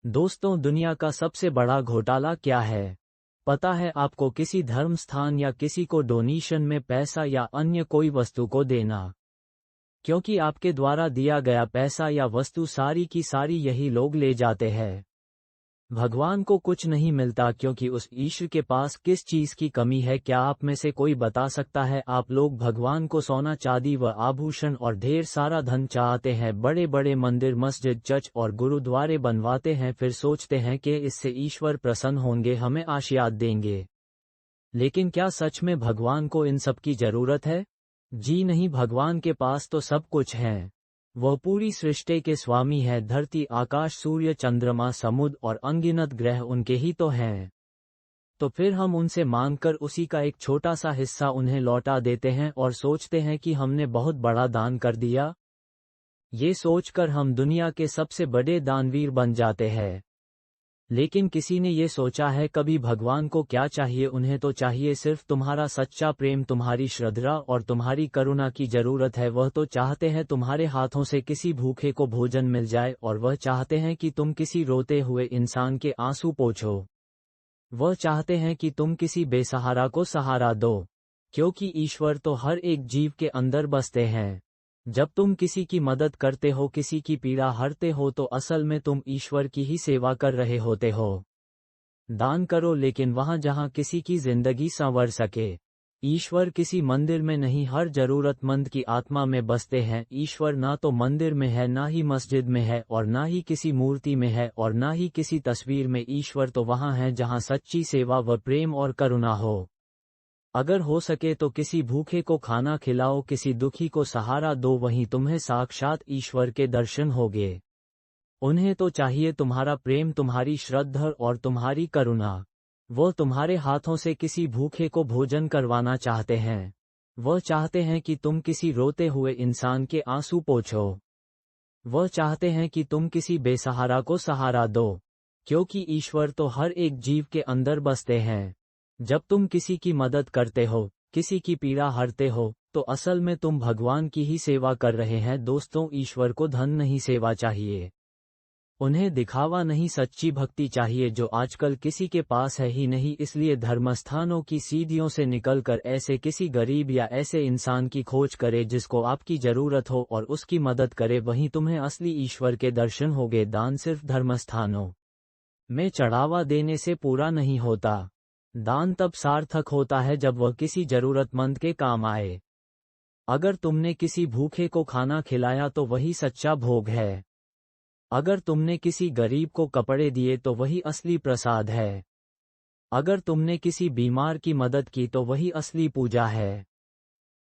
दोस्तों, दुनिया का सबसे बड़ा घोटाला क्या है? पता है आपको? किसी धर्म स्थान या किसी को डोनेशन में पैसा या अन्य कोई वस्तु को देना। क्योंकि आपके द्वारा दिया गया पैसा या वस्तु सारी की सारी यही लोग ले जाते हैं। भगवान को कुछ नहीं मिलता क्योंकि उस ईश्वर के पास किस चीज की कमी है? क्या आप में से कोई बता सकता है? आप लोग भगवान को सोना चांदी व आभूषण और ढेर सारा धन चाहते हैं, बड़े बड़े मंदिर, मस्जिद, चर्च और गुरुद्वारे बनवाते हैं, फिर सोचते हैं कि इससे ईश्वर प्रसन्न होंगे, हमें आशीर्वाद देंगे। लेकिन क्या सच में भगवान को इन सब की जरूरत है? जी नहीं, भगवान के पास तो सब कुछ है। वह पूरी सृष्टि के स्वामी है। धरती, आकाश, सूर्य, चंद्रमा, समुद्र और अनगिनत ग्रह उनके ही तो हैं। तो फिर हम उनसे मांगकर उसी का एक छोटा सा हिस्सा उन्हें लौटा देते हैं और सोचते हैं कि हमने बहुत बड़ा दान कर दिया। ये सोचकर हम दुनिया के सबसे बड़े दानवीर बन जाते हैं। लेकिन किसी ने ये सोचा है कभी भगवान को क्या चाहिए? उन्हें तो चाहिए सिर्फ तुम्हारा सच्चा प्रेम, तुम्हारी श्रद्धा और तुम्हारी करुणा की जरूरत है। वह तो चाहते हैं तुम्हारे हाथों से किसी भूखे को भोजन मिल जाए, और वह चाहते हैं कि तुम किसी रोते हुए इंसान के आंसू पोंछो। वह चाहते हैं कि तुम किसी बेसहारा को सहारा दो, क्योंकि ईश्वर तो हर एक जीव के अंदर बसते हैं। जब तुम किसी की मदद करते हो, किसी की पीड़ा हरते हो, तो असल में तुम ईश्वर की ही सेवा कर रहे होते हो। दान करो, लेकिन वहां जहां किसी की जिंदगी संवर सके। ईश्वर किसी मंदिर में नहीं, हर जरूरतमंद की आत्मा में बसते हैं। ईश्वर ना तो मंदिर में है, ना ही मस्जिद में है, और ना ही किसी मूर्ति में है, और ना ही किसी तस्वीर में। ईश्वर तो वहां है जहां सच्ची सेवा व प्रेम और करुणा हो। अगर हो सके तो किसी भूखे को खाना खिलाओ, किसी दुखी को सहारा दो, वहीं तुम्हें साक्षात ईश्वर के दर्शन होंगे। उन्हें तो चाहिए तुम्हारा प्रेम, तुम्हारी श्रद्धा और तुम्हारी करुणा। वो तुम्हारे हाथों से किसी भूखे को भोजन करवाना चाहते हैं। वह चाहते हैं कि तुम किसी रोते हुए इंसान के आंसू पोंछो। वह चाहते हैं कि तुम किसी बेसहारा को सहारा दो, क्योंकि ईश्वर तो हर एक जीव के अंदर बसते हैं। जब तुम किसी की मदद करते हो, किसी की पीड़ा हरते हो, तो असल में तुम भगवान की ही सेवा कर रहे हैं। दोस्तों, ईश्वर को धन नहीं, सेवा चाहिए। उन्हें दिखावा नहीं, सच्ची भक्ति चाहिए, जो आजकल किसी के पास है ही नहीं। इसलिए धर्मस्थानों की सीढ़ियों से निकलकर ऐसे किसी गरीब या ऐसे इंसान की खोज करे जिसको आपकी जरूरत हो और उसकी मदद करे, वहीं तुम्हें असली ईश्वर के दर्शन होंगे। दान सिर्फ धर्मस्थानों में चढ़ावा देने से पूरा नहीं होता। दान तब सार्थक होता है जब वह किसी जरूरतमंद के काम आए। अगर तुमने किसी भूखे को खाना खिलाया तो वही सच्चा भोग है। अगर तुमने किसी गरीब को कपड़े दिए तो वही असली प्रसाद है। अगर तुमने किसी बीमार की मदद की तो वही असली पूजा है।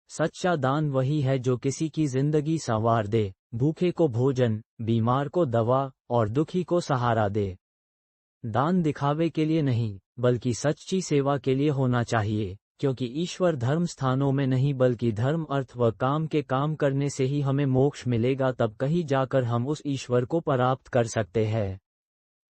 सच्चा दान वही है जो किसी की जिंदगी संवार दे, भूखे को भोजन, बीमार को दवा और दुखी को सहारा दे। दान दिखावे के लिए नहीं, बल्कि सच्ची सेवा के लिए होना चाहिए, क्योंकि ईश्वर धर्म स्थानों में नहीं, बल्कि धर्म, अर्थ व काम के काम करने से ही हमें मोक्ष मिलेगा। तब कहीं जाकर हम उस ईश्वर को प्राप्त कर सकते हैं।